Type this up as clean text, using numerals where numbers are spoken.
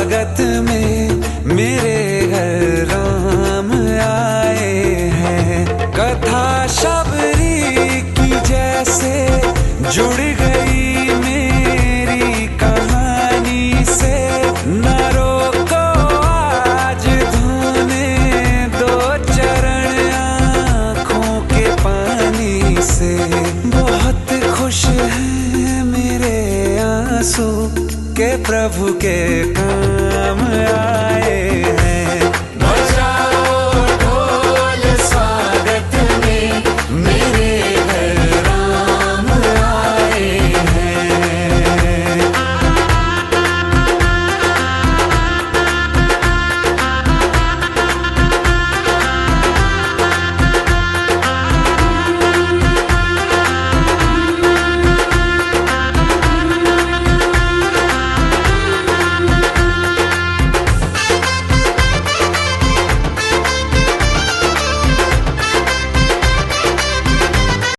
स्वागत में मेरे घर राम आए हैं। कथा शबरी की जैसे जुड़ गई मेरी कहानी से, न रोको आज धोने दो चरण आँखों के पानी से। बहुत खुश हैं मेरे आंसू के प्रभु के